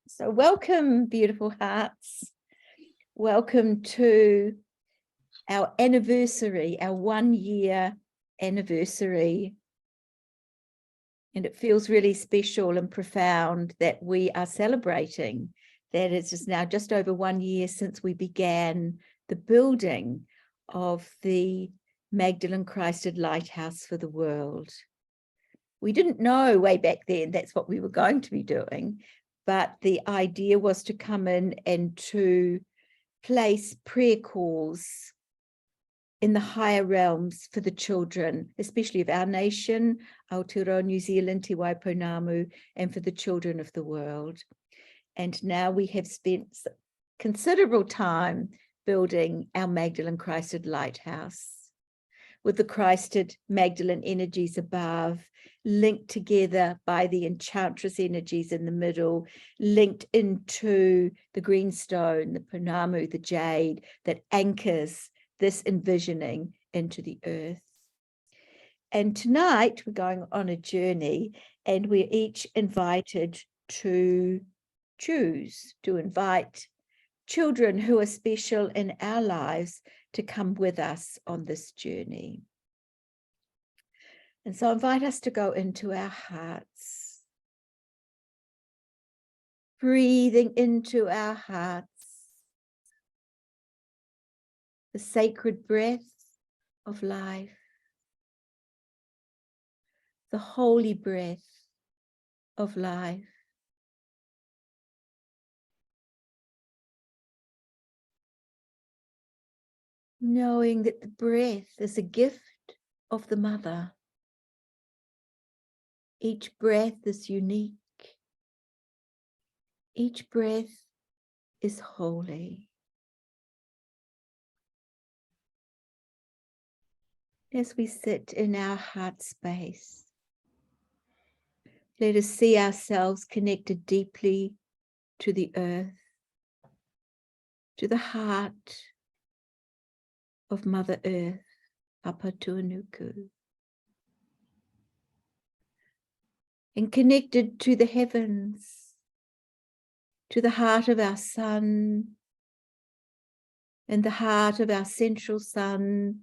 So welcome, beautiful hearts. Welcome to our anniversary, our 1-year anniversary. And it feels really special and profound that we are celebrating that it is now just over 1 year since we began the building of the Magdalene Christed Lighthouse for the world. We didn't know way back then that's what we were going to be doing, but the idea was to come in and to place prayer calls in the higher realms for the children, especially of our nation, Aotearoa, New Zealand, Te Waipounamu, and for the children of the world. And now we have spent considerable time building our Magdalene Christed Lighthouse, with the Christed Magdalene energies above, linked together by the enchantress energies in the middle, linked into the greenstone, the pounamu, the jade, that anchors this envisioning into the earth. And tonight we're going on a journey, and we're each invited to choose, to invite children who are special in our lives to come with us on this journey. And so I invite us to go into our hearts, breathing into our hearts, the sacred breath of life, the holy breath of life. Knowing that the breath is a gift of the mother. Each breath is unique. Each breath is holy. As we sit in our heart space, let us see ourselves connected deeply to the earth, to the heart of Mother Earth, Apatuanuku, and connected to the heavens, to the heart of our sun, and the heart of our central sun,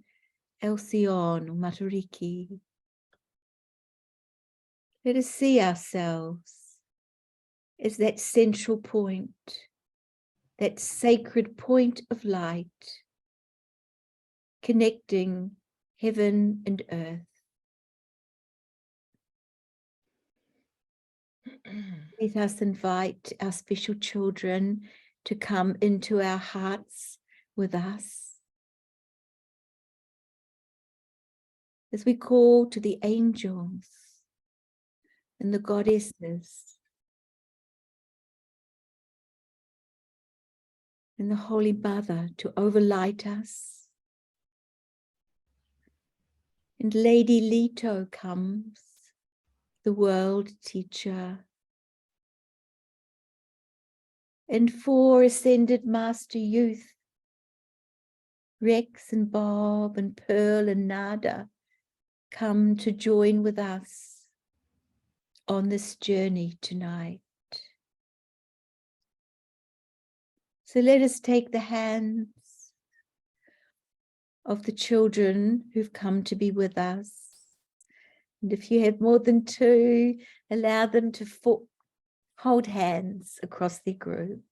Alcyon, or Matariki. Let us see ourselves as that central point, that sacred point of light, connecting heaven and earth. Let us invite our special children to come into our hearts with us, as we call to the angels and the goddesses and the Holy Mother to overlight us. And Lady Leto comes, the world teacher, and 4 ascended master youth, Rex and Bob and Pearl and Nada, come to join with us on this journey tonight. So let us take the hands of the children who've come to be with us. And if you have more than 2, allow them to hold hands across their group.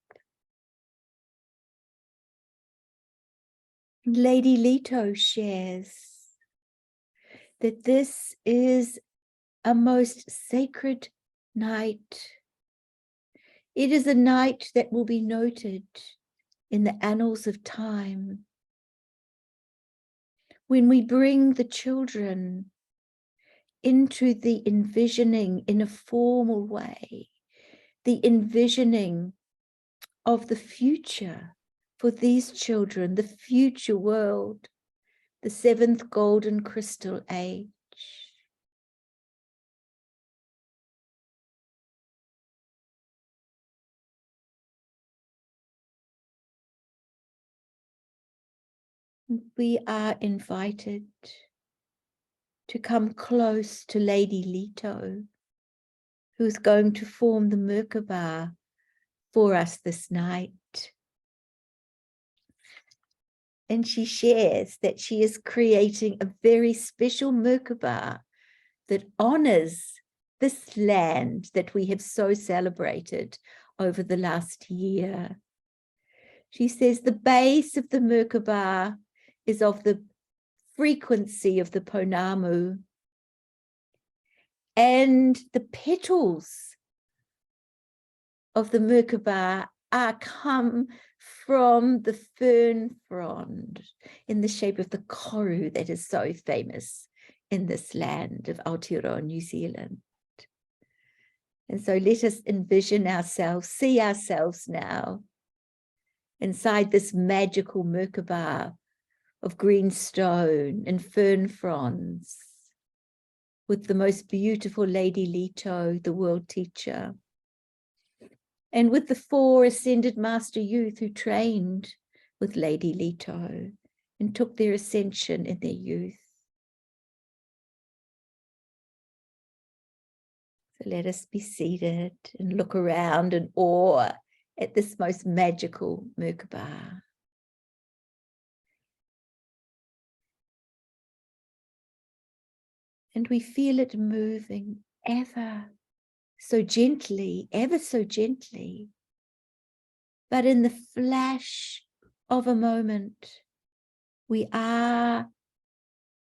And Lady Leto shares that this is a most sacred night. It is a night that will be noted in the annals of time, when we bring the children into the envisioning in a formal way, the envisioning of the future for these children, the future world, the 7th golden crystal age. We are invited to come close to Lady Leto, who's going to form the Merkaba for us this night. And she shares that she is creating a very special Merkaba that honors this land that we have so celebrated over the last year. She says the base of the Merkaba is of the frequency of the Pounamu, and the petals of the Merkaba are come from the fern frond in the shape of the koru that is so famous in this land of Aotearoa, New Zealand. And so let us envision ourselves, see ourselves now inside this magical Merkaba of green stone and fern fronds with the most beautiful Lady Leto, the world teacher, and with the 4 ascended master youth who trained with Lady Leto and took their ascension in their youth. So let us be seated and look around in awe at this most magical Merkaba. And we feel it moving ever so gently, ever so gently. But in the flash of a moment, we are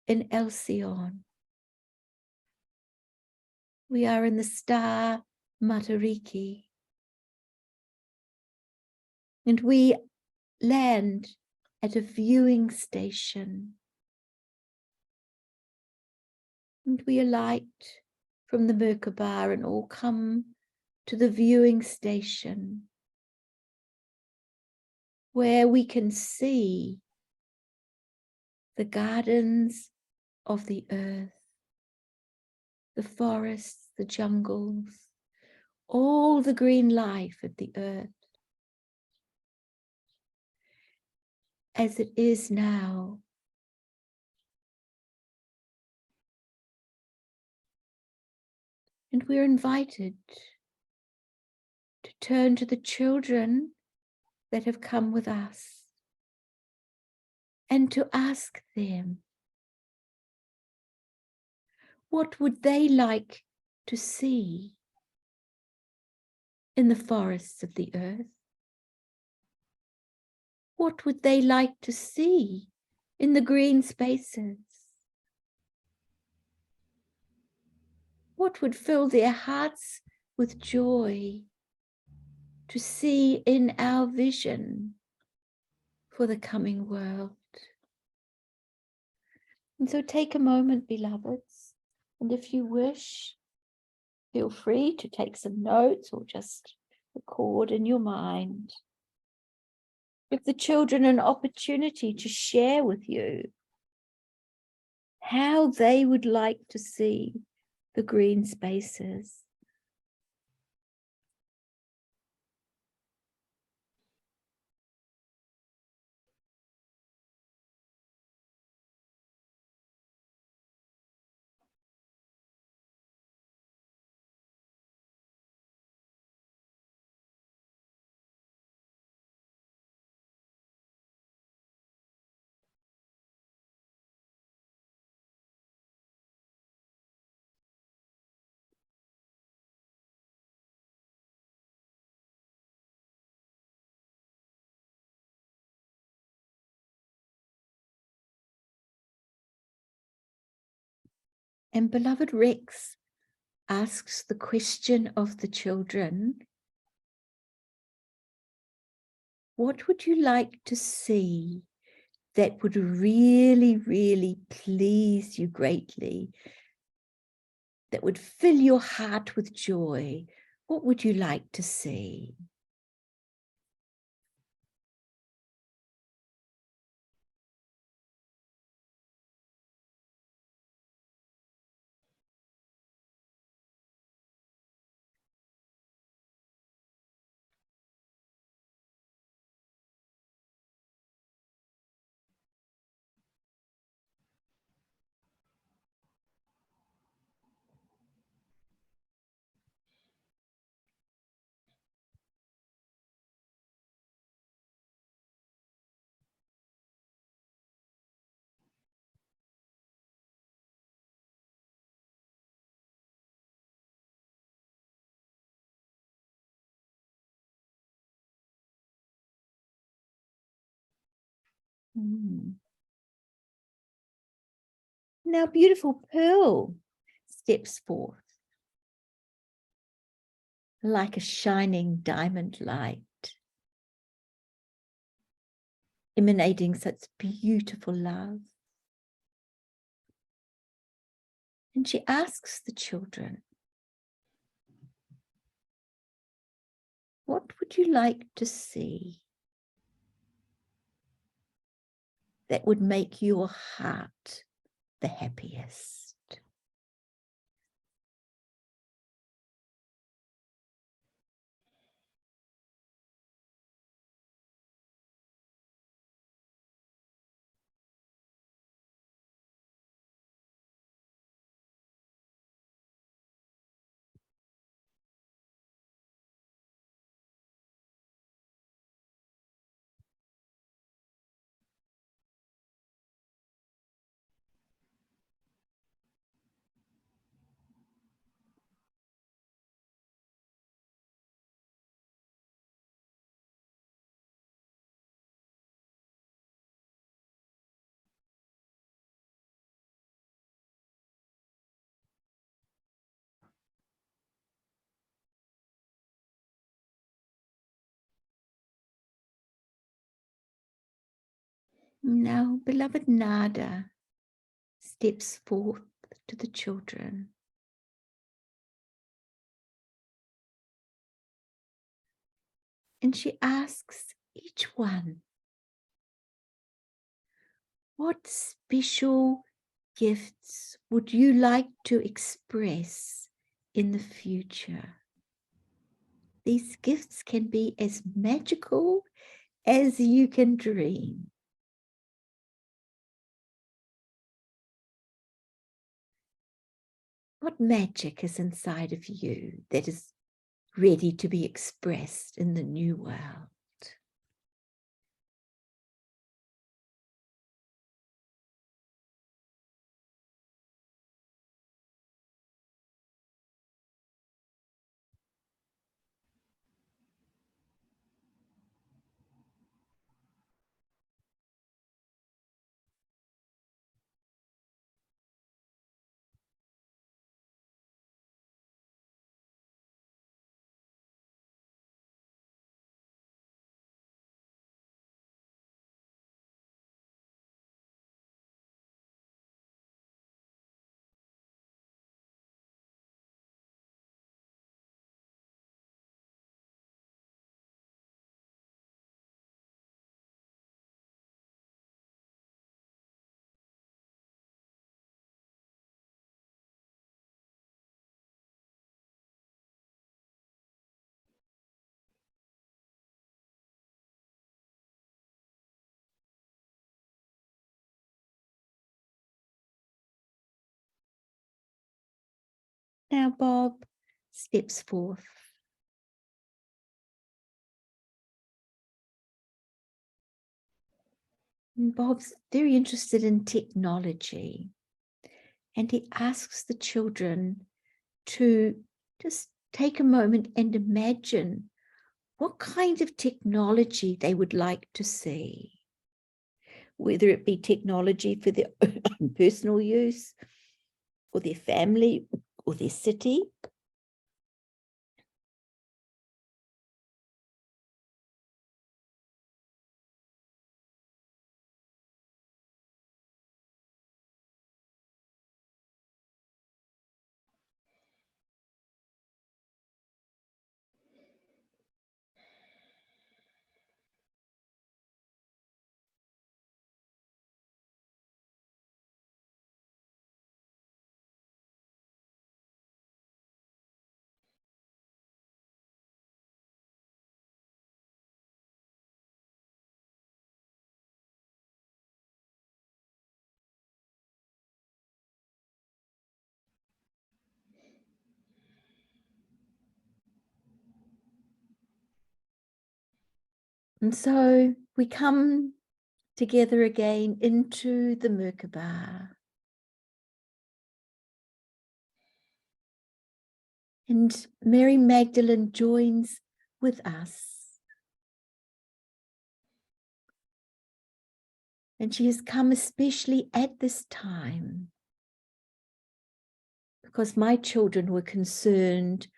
in Elsion. We are in the star Matariki. And we land at a viewing station. And we alight from the Merkaba and all come to the viewing station where we can see the gardens of the earth, the forests, the jungles, all the green life of the earth as it is now. And we're invited to turn to the children that have come with us and to ask them, what would they like to see in the forests of the earth? What would they like to see in the green spaces? What would fill their hearts with joy to see in our vision for the coming world? And so take a moment, beloveds, and if you wish, feel free to take some notes or just record in your mind. Give the children an opportunity to share with you how they would like to see the green spaces. And beloved Rex asks the question of the children, what would you like to see that would really, really please you greatly, that would fill your heart with joy? What would you like to see? Now beautiful Pearl steps forth like a shining diamond light, emanating such beautiful love. And she asks the children, what would you like to see that would make your heart the happiest? Now, beloved Nada steps forth to the children. And she asks each one, what special gifts would you like to express in the future? These gifts can be as magical as you can dream. What magic is inside of you that is ready to be expressed in the new world? Now Bob steps forth. And Bob's very interested in technology. And he asks the children to just take a moment and imagine what kind of technology they would like to see, whether it be technology for their own personal use, or their family, or their city. And so we come together again into the Merkaba. And Mary Magdalene joins with us. And she has come especially at this time because my children were concerned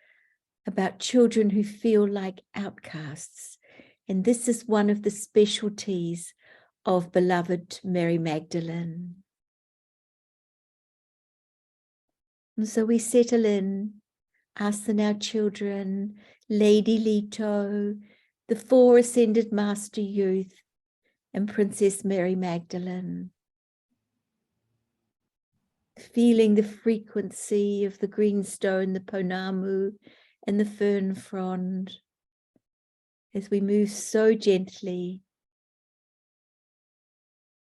about children who feel like outcasts. And this is one of the specialties of beloved Mary Magdalene. And so we settle in, us and our children, Lady Leto, the 4 Ascended Master Youth, and Princess Mary Magdalene. Feeling the frequency of the greenstone, the ponamu, and the fern frond as we move so gently.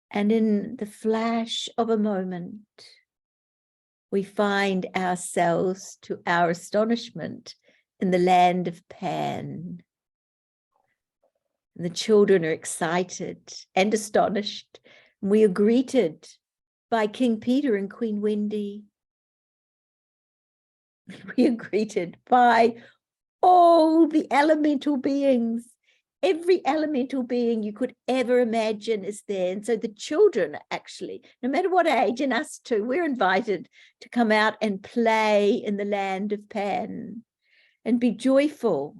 And in the flash of a moment, we find ourselves, to our astonishment, in the land of Pan. And the children are excited and astonished. And we are greeted by King Peter and Queen Wendy. We are greeted by all the elemental beings. Every elemental being you could ever imagine is there. And so the children, actually, no matter what age, and us too, we're invited to come out and play in the land of Pan and be joyful.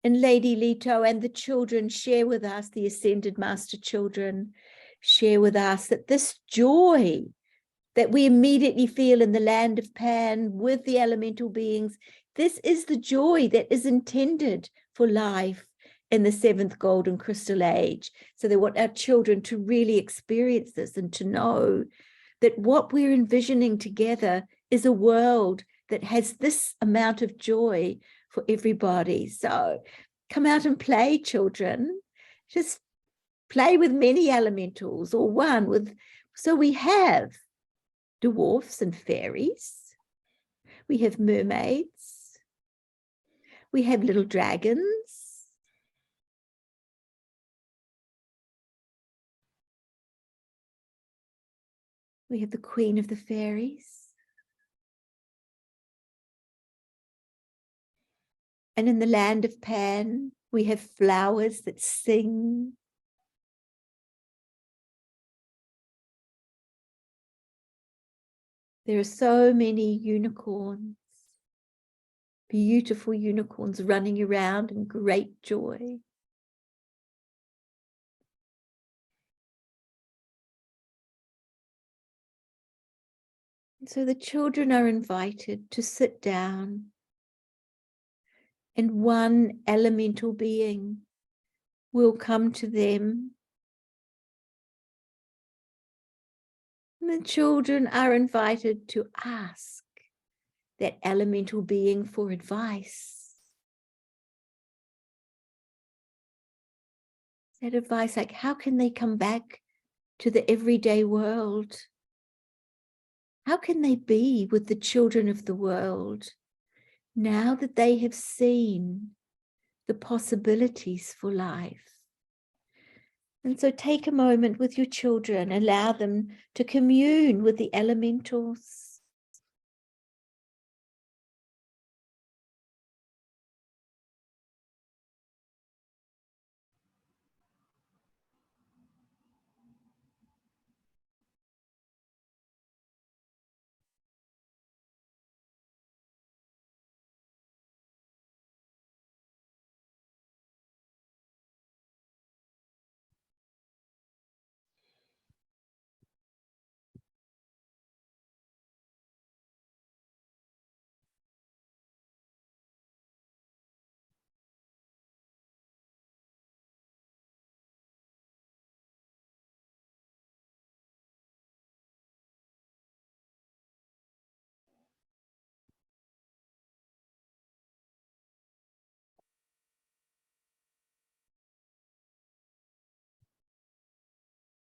And Lady Leto and the children share with us, the Ascended Master children, share with us that this joy that we immediately feel in the land of Pan with the elemental beings, this is the joy that is intended for life in the 7th Golden Crystal Age. So they want our children to really experience this and to know that what we're envisioning together is a world that has this amount of joy for everybody. So come out and play, children. Just play with many elementals or one with. So we have dwarfs and fairies. We have mermaids. We have little dragons. We have the Queen of the Fairies. And in the land of Pan, we have flowers that sing. There are so many unicorns, beautiful unicorns running around in great joy. And so the children are invited to sit down, and one elemental being will come to them. And the children are invited to ask that elemental being for advice. That advice, like, how can they come back to the everyday world? How can they be with the children of the world now that they have seen the possibilities for life? And so take a moment with your children, allow them to commune with the elementals.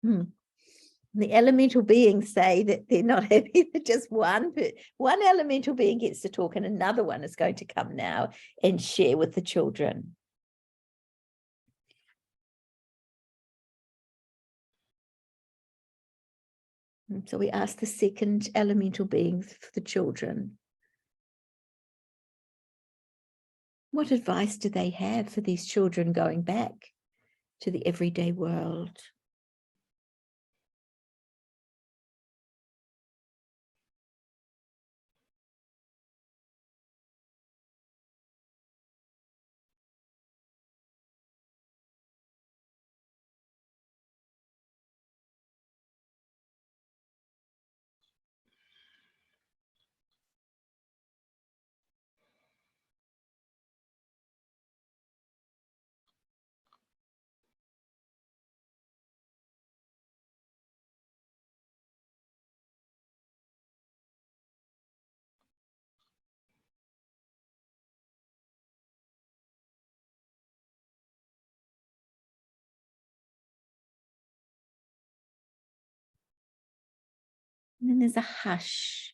The elemental beings say that they're not happy that just one elemental being gets to talk, and another one is going to come now and share with the children. And so we ask the second elemental beings for the children. What advice do they have for these children going back to the everyday world. And then there's a hush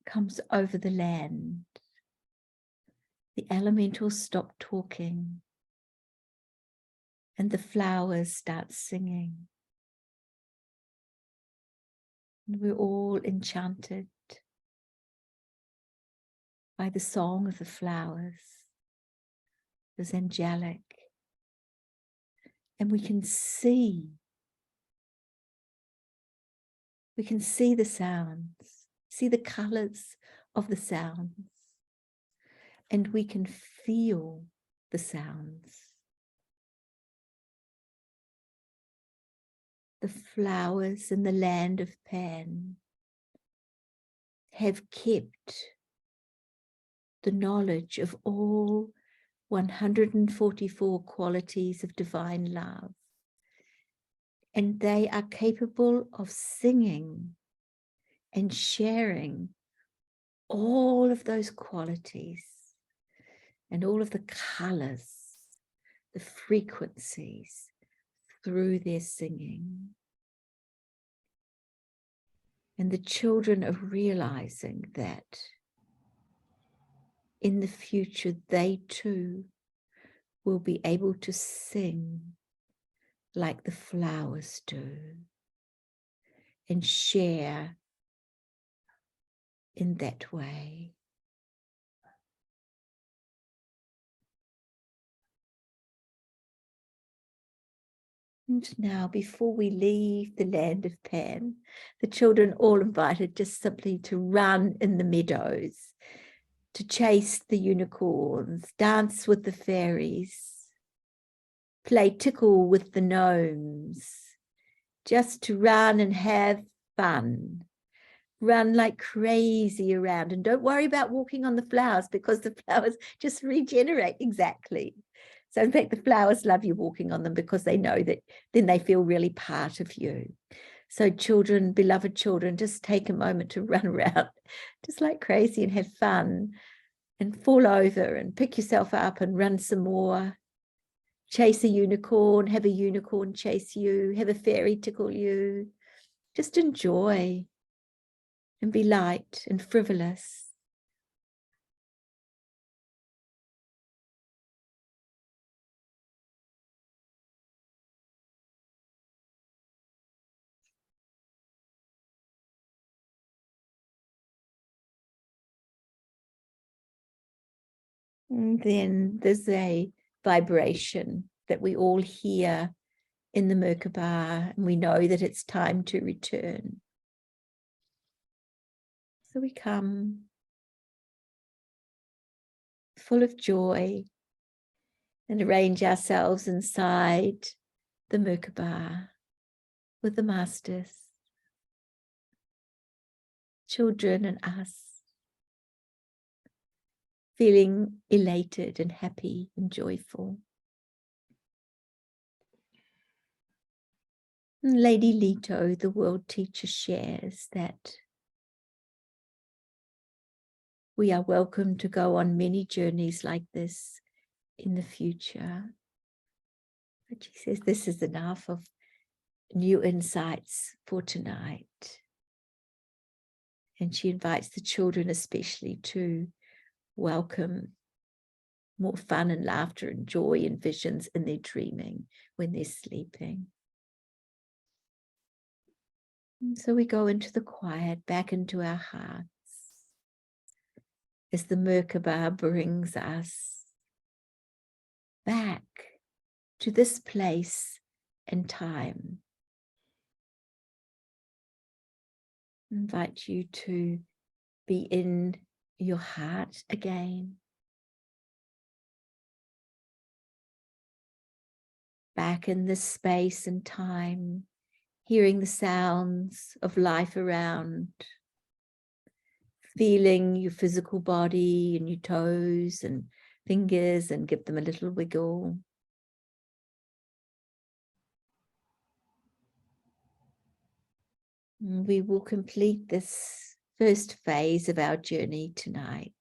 comes over the land. The elementals stop talking and the flowers start singing. And we're all enchanted by the song of the flowers. It's angelic. And we can see the sounds, see the colors of the sounds, and we can feel the sounds. The flowers in the land of Pan have kept the knowledge of all 144 qualities of divine love, and they are capable of singing and sharing all of those qualities and all of the colors, the frequencies through their singing. And the children are realizing that in the future they too will be able to sing like the flowers do and share in that way. And now, before we leave the land of Pan, the children all invited just simply to run in the meadows, to chase the unicorns, dance with the fairies, play tickle with the gnomes, just to run and have fun. Run like crazy around, and don't worry about walking on the flowers because the flowers just regenerate. Exactly. So in fact, the flowers love you walking on them because they know that then they feel really part of you. So children, beloved children, just take a moment to run around just like crazy and have fun and fall over and pick yourself up and run some more. Chase a unicorn, have a unicorn chase you, have a fairy tickle you. Just enjoy and be light and frivolous. And then there's a vibration that we all hear in the Merkaba, and we know that it's time to return. So we come full of joy and arrange ourselves inside the Merkaba with the masters, children and us, feeling elated and happy and joyful. And Lady Leto, the world teacher, shares that we are welcome to go on many journeys like this in the future. But she says this is enough of new insights for tonight. And she invites the children especially to welcome more fun and laughter and joy and visions in their dreaming when they're sleeping. And so we go into the quiet, back into our hearts, as the Merkaba brings us back to this place and time. I invite you to be in your heart again. Back in this space and time, hearing the sounds of life around, feeling your physical body and your toes and fingers, and give them a little wiggle. And we will complete this first phase of our journey tonight.